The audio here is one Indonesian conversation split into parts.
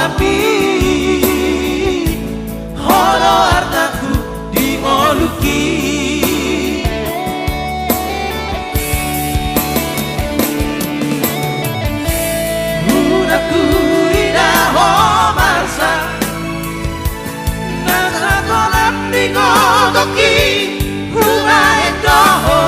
api holo hartaku dimoluki unaku indah homarsa nasa kolap digogoki hunga endoho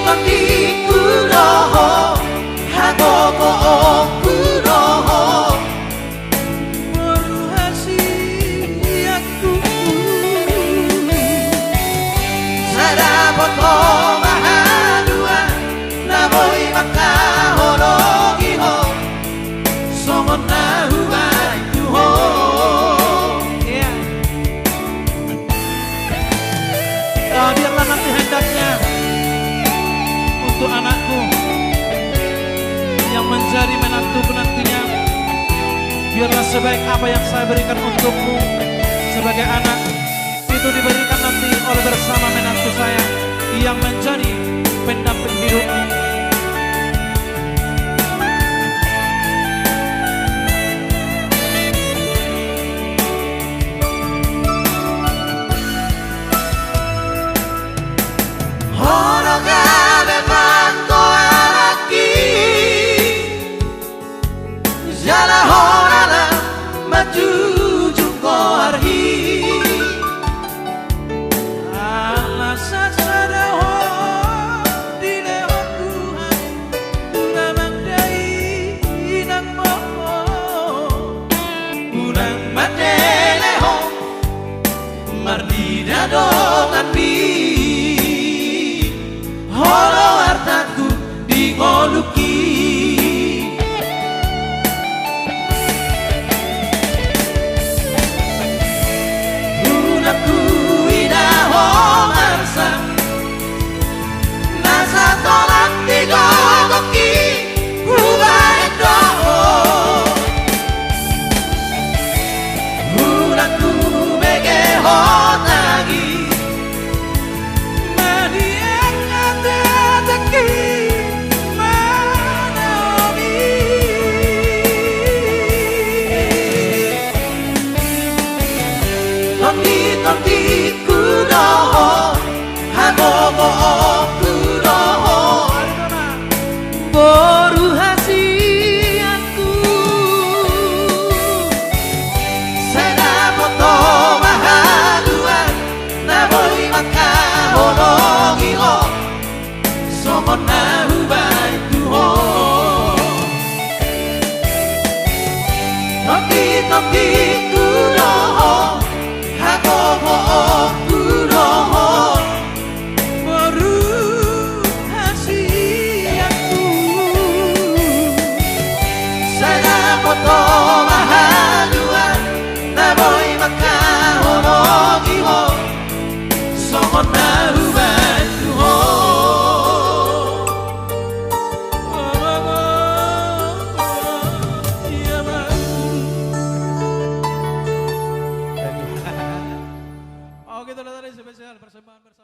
Tondi kuroho hagogo kuroho meruhasi aku saraboto mahadua naboi makahologi ho somona huwa itu ho biarlah nanti hendaknya untuk anakku yang menjadi menantu penantinya, biarlah sebaik apa yang saya berikan untukmu sebagai anak itu diberikan nanti oleh bersama menantu saya yang menjadi pendamping hidupmu. Mardina dongan bi holo hartaku digoluki unaku indah homarsa nasa tolak digogoki huwa endoho unaku bege hotagi maniak ngateki manomi tondi kuroho hagogo kuroho boruhasi aku sadaboto mahadua naboi makahologi ho somona huwa itu ho tondi kuroho hagogo kuroho boruhasi aku sadaboto mahadua naboi makahologi ho somona huwa itu ho oh gitu lah tadi spesial persembahan bersama